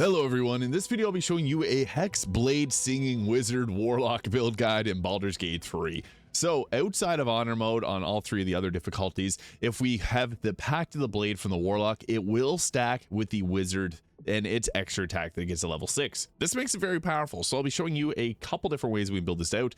Hello everyone, in this video I'll be showing you a Hex Blade Singing Wizard Warlock build guide in Baldur's Gate 3. So outside of honor mode on all three of the other difficulties, if we have the Pact of the Blade from the Warlock, it will stack with the Wizard and its extra attack that gets to level 6. This makes it very powerful, so I'll be showing you a couple different ways we can build this out.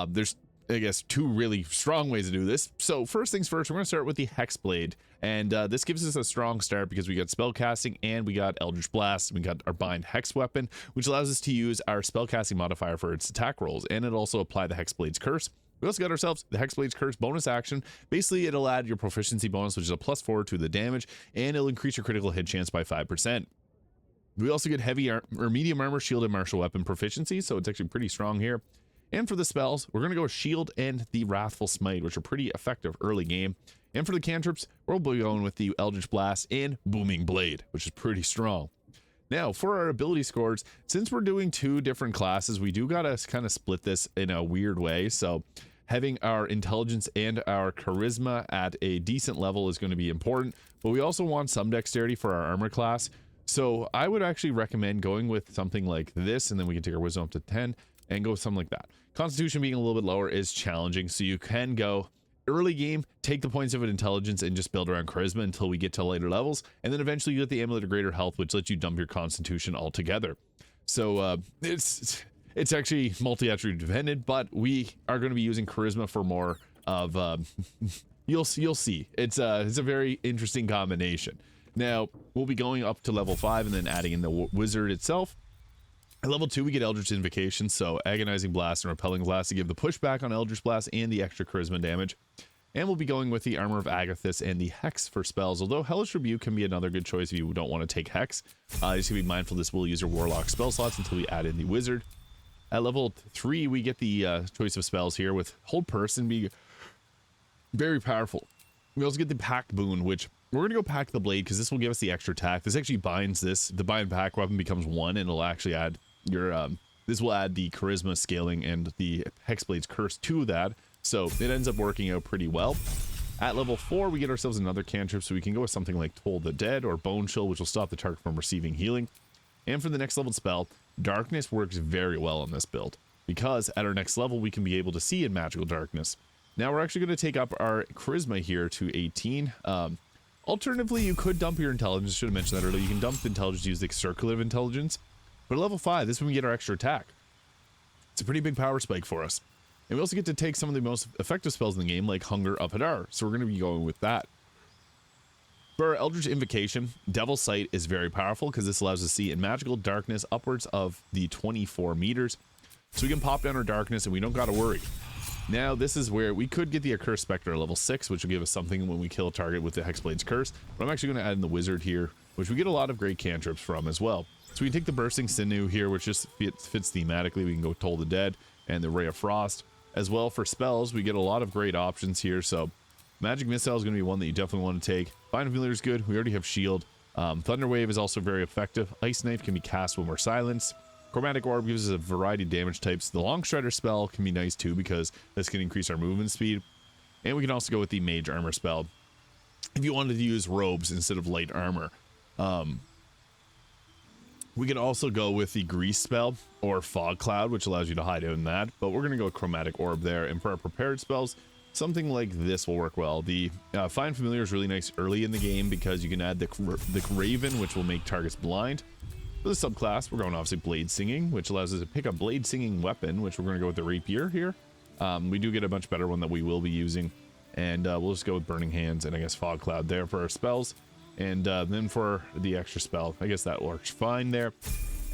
There's I guess two really strong ways to do this. So first things first, we're going to start with the Hex Blade, and this gives us a strong start because we got spellcasting and we got Eldritch Blast. We got our Bind Hex weapon, which allows us to use our spellcasting modifier for its attack rolls, and it also apply the Hex Blade's Curse. We also got ourselves the Hex Blade's Curse bonus action. Basically, it'll add your proficiency bonus, which is a +4 to the damage, and it'll increase your critical hit chance by 5%. We also get heavy or medium armor, shield, and martial weapon proficiency, so it's actually pretty strong here. And for the spells, we're going to go with Shield and the Wrathful Smite, which are pretty effective early game. And for the cantrips, we'll be going with the Eldritch Blast and Booming Blade, which is pretty strong. Now, for our ability scores, since we're doing two different classes, we do got to kind of split this in a weird way. So having our intelligence and our charisma at a decent level is going to be important, but we also want some dexterity for our armor class. So I would actually recommend going with something like this, and then we can take our wisdom up to 10 and go with something like that. Constitution being a little bit lower is challenging, so you can go early game, take the points of intelligence and just build around charisma until we get to later levels, and then eventually you get the amulet of greater health, which lets you dump your constitution altogether. So it's actually multi-attribute dependent, but we are going to be using charisma for more of you'll see. It's a very interesting combination. Now we'll be going up to level 5 and then adding in the wizard itself. At level 2, we get Eldritch Invocation, so Agonizing Blast and Repelling Blast to give the pushback on Eldritch Blast and the extra charisma damage. And we'll be going with the Armor of Agathis and the Hex for spells, although Hellish Rebuke can be another good choice if you don't want to take Hex. Just going to be mindful this will use your Warlock spell slots until we add in the Wizard. At level 3, we get the choice of spells here, with Hold Person being very powerful. We also get the Pact Boon, which we're going to go Pact the Blade because this will give us the extra attack. This actually binds this. The Bind Pact weapon becomes 1, and it'll actually add your this will add the charisma scaling and the Hexblade's Curse to that, so it ends up working out pretty well. At level 4, we get ourselves another cantrip, so we can go with something like Toll the Dead or Bone Chill, which will stop the target from receiving healing. And for the next level spell, Darkness works very well on this build because at our next level we can be able to see in magical darkness. Now we're actually going to take up our charisma here to 18. Alternatively, you could dump your intelligence. Should have mentioned that earlier. You can dump intelligence, use the circulative intelligence. But at level 5, this is when we get our extra attack. It's a pretty big power spike for us. And we also get to take some of the most effective spells in the game, like Hunger of Hadar. So we're going to be going with that. For our Eldritch Invocation, Devil's Sight is very powerful because this allows us to see in magical darkness upwards of the 24 meters. So we can pop down our darkness and we don't got to worry. Now, this is where we could get the Accursed Spectre at level 6, which will give us something when we kill a target with the Hexblade's Curse. But I'm actually going to add in the Wizard here, which we get a lot of great cantrips from as well. So we can take the Bursting Sinew here, which just fits thematically. We can go Toll the Dead and the Ray of Frost. As well, for spells, we get a lot of great options here. So Magic Missile is going to be one that you definitely want to take. Bind Familiar is good. We already have Shield. Thunder Wave is also very effective. Ice Knife can be cast when we're silenced. Chromatic Orb gives us a variety of damage types. The Long Strider spell can be nice too because this can increase our movement speed. And we can also go with the Mage Armor spell if you wanted to use robes instead of light armor. We could also go with the Grease spell or Fog Cloud, which allows you to hide out in that, but we're going to go with Chromatic Orb there. And for our prepared spells, something like this will work well. The Find Familiar is really nice early in the game because you can add the Raven, which will make targets blind. For the subclass, we're going obviously Blade Singing, which allows us to pick a Blade Singing weapon, which we're going to go with the Rapier here. We do get a much better one that we will be using, and we'll just go with Burning Hands and I guess Fog Cloud there for our spells. And then for the extra spell, I guess that works fine there.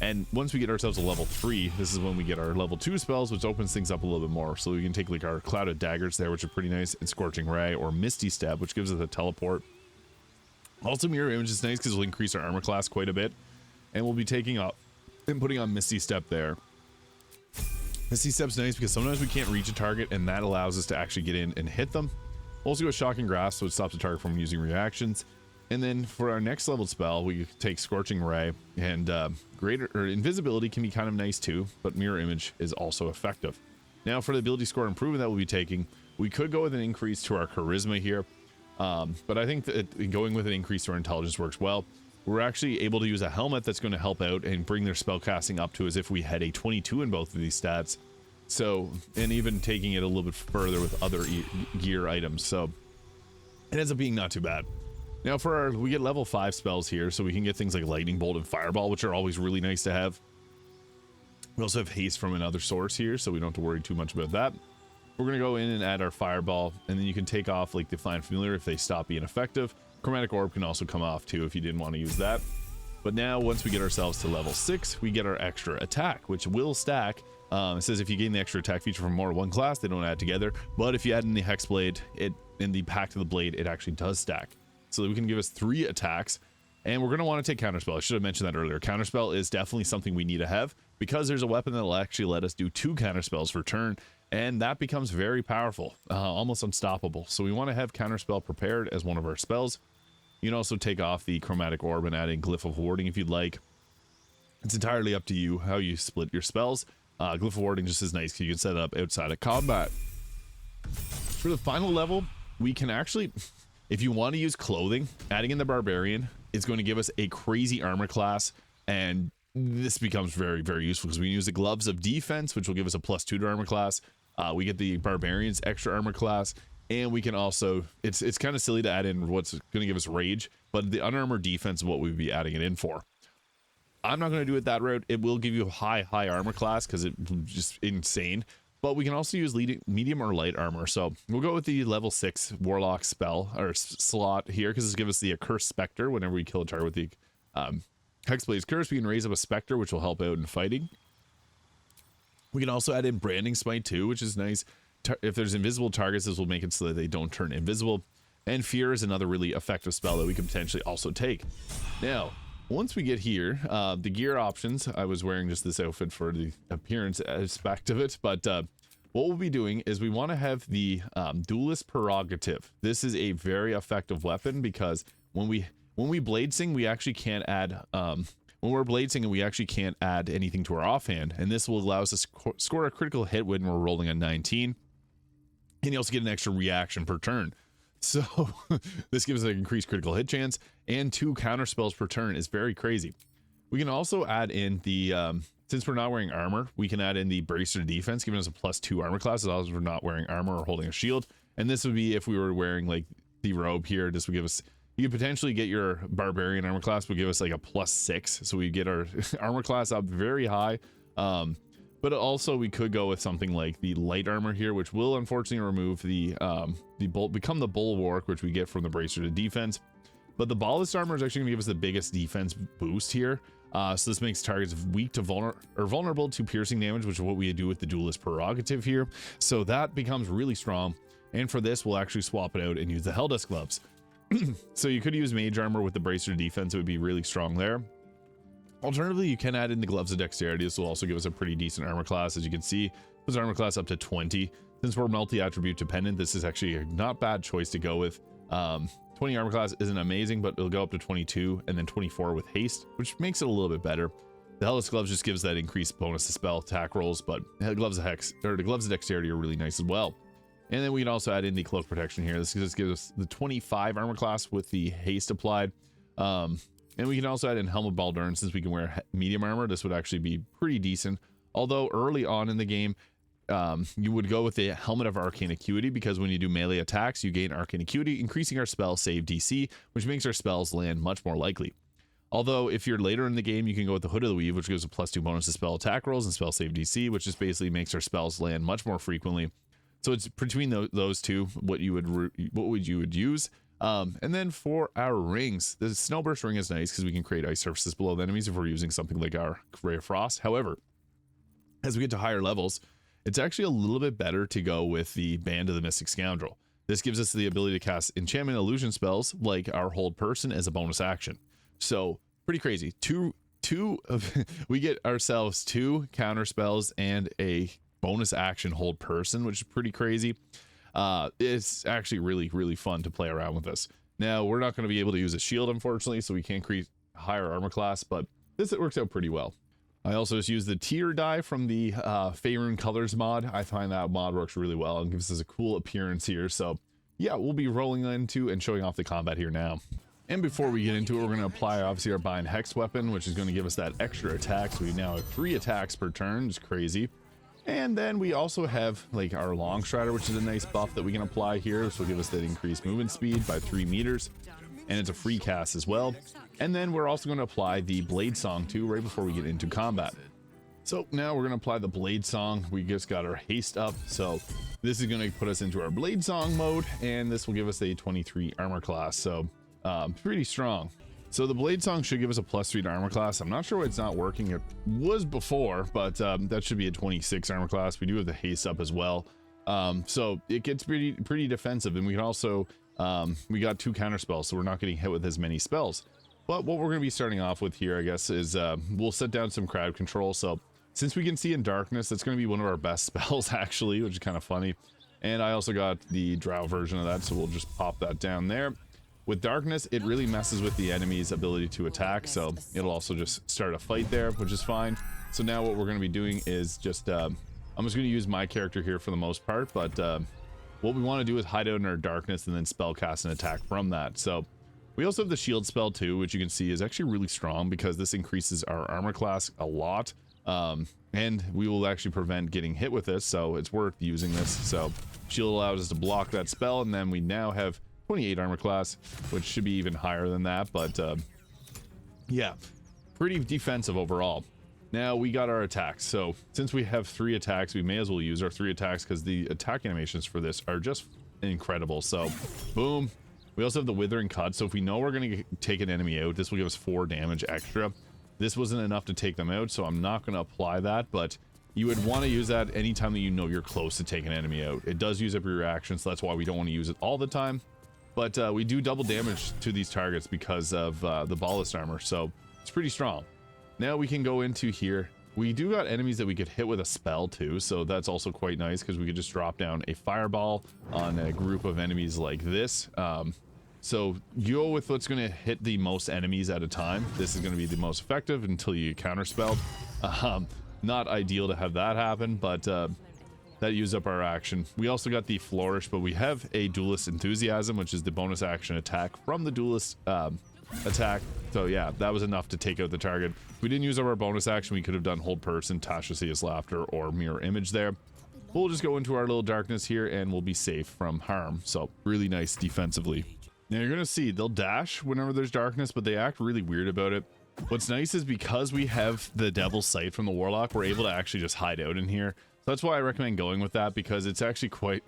And once we get ourselves a level 3, this is when we get our level 2 spells, which opens things up a little bit more. So we can take like our Clouded Daggers there, which are pretty nice, and Scorching Ray or Misty Step, which gives us a teleport. Also, Mirror Image is nice because it'll increase our armor class quite a bit. And we'll be taking up and putting on Misty Step there. Misty Step's nice because sometimes we can't reach a target, and that allows us to actually get in and hit them. Also go Shocking Grasp, so it stops the target from using reactions. And then for our next level spell, we take Scorching Ray, and Invisibility can be kind of nice too, but Mirror Image is also effective. Now for the ability score improvement that we'll be taking, we could go with an increase to our charisma here, but I think that going with an increase to our intelligence works well. we're actually able to use a helmet that's going to help out and bring their spellcasting up to as if we had a 22 in both of these stats. So, and even taking it a little bit further with other gear items. So it ends up being not too bad. Now for our, we get level 5 spells here, so we can get things like lightning bolt and fireball, which are always really nice to have. We also have haste from another source here, so we don't have to worry too much about that. We're going to go in and add our fireball, and then you can take off like the Fine Familiar if they stop being effective. Chromatic Orb can also come off too if you didn't want to use that. But now once we get ourselves to level 6, we get our extra attack, which will stack. It says if you gain the extra attack feature from more one class, they don't add together. But if you add in the Hex Blade, in the Pact of the Blade, it actually does stack. So that we can give us 3 attacks. And we're going to want to take Counterspell. I should have mentioned that earlier. Counterspell is definitely something we need to have because there's a weapon that will actually let us do 2 Counterspells per turn. And that becomes very powerful, almost unstoppable. So we want to have Counterspell prepared as one of our spells. You can also take off the Chromatic Orb and add in Glyph of Warding if you'd like. It's entirely up to you how you split your spells. Glyph of Warding just is nice because you can set it up outside of combat. For the final level, we can actually, if you want to use clothing, adding in the Barbarian is going to give us a crazy armor class, and this becomes very, very useful because we can use the Gloves of Defense, which will give us a +2 to armor class. We get the Barbarian's extra armor class, and we can also, it's kind of silly to add in what's going to give us Rage, but the unarmored defense is what we'd be adding it in for. I'm not going to do it that route. It will give you a high armor class because it's just insane. But we can also use medium or light armor. So we'll go with the level 6 Warlock spell or slot here because this gives us the Accursed Spectre. Whenever we kill a target with the Hexblade's Curse, we can raise up a Spectre, which will help out in fighting. We can also add in Branding Smite too, which is nice. If there's invisible targets, this will make it so that they don't turn invisible. And Fear is another really effective spell that we could potentially also take. Now, once we get here, the gear options, I was wearing just this outfit for the appearance aspect of it, but what we'll be doing is we want to have the Duelist Prerogative. This is a very effective weapon because when we blade sing, we actually can't add, when we're blade singing, we actually can't add anything to our offhand, and this will allow us to score a critical hit when we're rolling a 19, and you also get an extra reaction per turn. So this gives us an increased critical hit chance, and 2 counter spells per turn is very crazy. We can also add in the, since we're not wearing armor, we can add in the Bracer Defense, giving us a +2 armor class as long as we're not wearing armor or holding a shield. And this would be if we were wearing like the robe here. This would give us, you could potentially get your Barbarian armor class would give us like a +6. So we get our armor class up very high. But also we could go with something like the light armor here, which will unfortunately remove the become the Bulwark, which we get from the Bracer to Defense. But the Ballast armor is actually going to give us the biggest defense boost here. So this makes targets weak to vulnerable to piercing damage, which is what we do with the Duelist Prerogative here. So that becomes really strong. And for this, we'll actually swap it out and use the Helldust Gloves. So you could use Mage Armor with the Bracer Defense. It would be really strong there. Alternatively, you can add in the Gloves of Dexterity. This will also give us a pretty decent armor class. As you can see, puts armor class up to 20. Since we're multi-attribute dependent, this is actually a not bad choice to go with. 20 armor class isn't amazing, but it'll go up to 22 and then 24 with haste, which makes it a little bit better. The Helldust Gloves just gives that increased bonus to spell attack rolls, but the Gloves of Hex or the Gloves of Dexterity are really nice as well. And then we can also add in the Cloak Protection here. This just gives us the 25 armor class with the haste applied. And we can also add in Helm of Baldur, and since we can wear medium armor, this would actually be pretty decent. Although early on in the game, you would go with the Helmet of Arcane Acuity because when you do melee attacks, you gain Arcane Acuity, increasing our spell save DC, which makes our spells land much more likely. Although if you're later in the game, you can go with the Hood of the Weave, which gives a +2 bonus to spell attack rolls and spell save DC, which just basically makes our spells land much more frequently. So it's between those two, what you would use. And then for our rings, the Snowburst ring is nice because we can create ice surfaces below the enemies if we're using something like our Ray of Frost. However, as we get to higher levels, it's actually a little bit better to go with the Band of the Mystic Scoundrel. This gives us the ability to cast enchantment illusion spells like our Hold Person as a bonus action. So pretty crazy. We get ourselves 2 counter spells and a bonus action Hold Person, which is pretty crazy. It's actually really, really fun to play around with this. Now, we're not going to be able to use a shield, unfortunately, so we can't create higher armor class, but it works out pretty well. I also just use the tier die from the Faerun Colors mod. I find that mod works really well and gives us a cool appearance here. So yeah, we'll be rolling into and showing off the combat here now. And before we get into it, we're going to apply obviously our bind hex weapon, which is going to give us that extra attack. So we now have 3 attacks per turn. It's crazy. And then we also have like our long strider, which is a nice buff that we can apply here. So give us that increased movement speed by 3 meters. And it's a free cast as well. And then we're also going to apply the blade song too, right before we get into combat. So now we're going to apply the blade song. We just got our haste up. So this is going to put us into our blade song mode. And this will give us a 23 armor class. So pretty strong. So the blade song should give us a +3 to armor class. I'm not sure why it's not working. It was before, but that should be a 26 armor class. We do have the haste up as well. So it gets pretty defensive, and we can also we got 2 counter spells, so we're not getting hit with as many spells. But what we're going to be starting off with here, I guess, is we'll set down some crowd control. So since we can see in darkness, that's going to be one of our best spells actually, which is kind of funny. And I also got the drow version of that, so we'll just pop that down there. With darkness, it really messes with the enemy's ability to attack, so it'll also just start a fight there, which is fine. So now what we're going to be doing is just I'm just going to use my character here for the most part, but what we want to do is hide out in our darkness and then spell cast an attack from that. So we also have the shield spell too, which you can see is actually really strong because this increases our armor class a lot, and we will actually prevent getting hit with this, so it's worth using this. So shield allows us to block that spell, and then we now have 28 armor class, which should be even higher than that, but yeah, pretty defensive overall. Now we got our attacks. So since we have 3 attacks, we may as well use our 3 attacks because the attack animations for this are just incredible. So boom. We also have the withering cut. So if we know we're going to take an enemy out, this will give us 4 damage extra. This wasn't enough to take them out, so I'm not going to apply that, but you would want to use that anytime that you know you're close to taking an enemy out. It does use up your reaction, so that's why we don't want to use it all the time. But we do double damage to these targets because of the ballast armor, so it's pretty strong. Now we can go into here. We do got enemies that we could hit with a spell too, so that's also quite nice because we could just drop down a fireball on a group of enemies like this. So you go with what's going to hit the most enemies at a time. This is going to be the most effective until you counterspell. Not ideal to have that happen, but that used up our action. We also got the flourish, but we have a duelist enthusiasm, which is the bonus action attack from the duelist attack. So yeah, that was enough to take out the target. If we didn't use up our bonus action, we could have done hold person, Tasha's laughter, or mirror image there. We'll just go into our little darkness here and we'll be safe from harm. So really nice defensively. Now you're gonna see they'll dash whenever there's darkness, but they act really weird about it. What's nice is because we have the devil's sight from the warlock, we're able to actually just hide out in here. So that's why I recommend going with that, because it's actually quite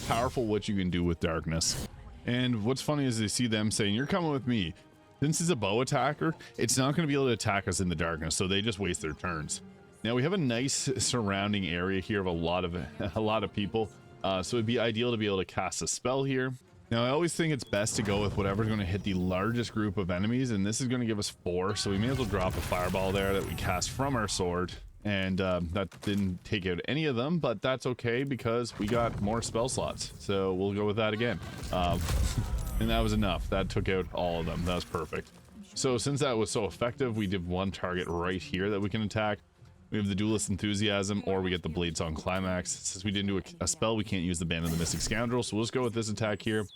powerful what you can do with darkness. And what's funny is they see them saying, "You're coming with me." Since it's a bow attacker, it's not going to be able to attack us in the darkness, so they just waste their turns. Now we have a nice surrounding area here of a lot of people, so it'd be ideal to be able to cast a spell here. Now I always think it's best to go with whatever's going to hit the largest group of enemies, and this is going to give us 4, so we may as well drop a fireball there that we cast from our sword. And that didn't take out any of them, but that's okay because we got more spell slots, so we'll go with that again. And that was enough. That took out all of them. That was perfect. So since that was so effective, we did 1 target right here that we can attack. We have the duelist enthusiasm, or we get the blade song climax. Since we didn't do a spell, we can't use the band of the mystic scoundrel, so we'll just go with this attack here.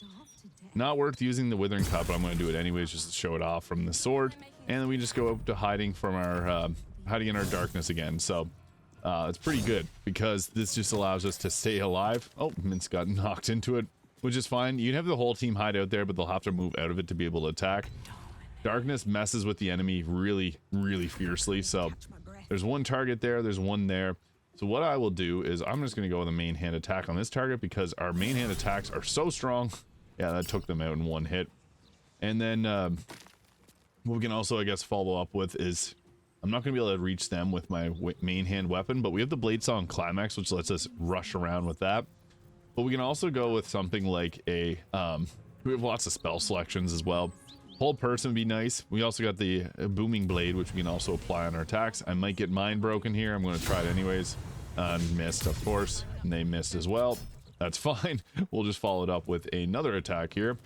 Not worth using the withering cut, but I'm going to do it anyways just to show it off from the sword. And then we just go up to hiding from our hiding in our darkness again. So it's pretty good because this just allows us to stay alive. Oh, Mince got knocked into it, which is fine. You can have the whole team hide out there, but they'll have to move out of it to be able to attack. Darkness messes with the enemy really fiercely, so there's 1 target there, there's 1 there. So what I will do is I'm just going to go with a main hand attack on this target because our main hand attacks are so strong. Yeah, that took them out in 1 hit. And then what we can also, I guess, follow up with is I'm not going to be able to reach them with my main hand weapon, but we have the blade song climax, which lets us rush around with that. But we can also go with something like a we have lots of spell selections as well. Hold person would be nice. We also got the booming blade, which we can also apply on our attacks. I might get mine broken here. I'm going to try it anyways. Missed, of course, and they missed as well. That's fine. We'll just follow it up with another attack here,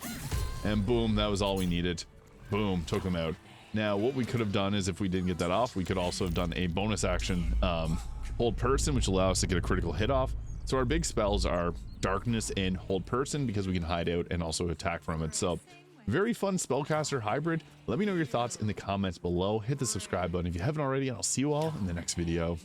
and boom, that was all we needed. Boom, took them out. Now what we could have done is, if we didn't get that off, we could also have done a bonus action hold person, which allows us to get a critical hit off. So our big spells are darkness and hold person because we can hide out and also attack from it. So Very fun spellcaster hybrid. Let me know your thoughts in the comments below. Hit the subscribe button if you haven't already, and I'll see you all in the next video.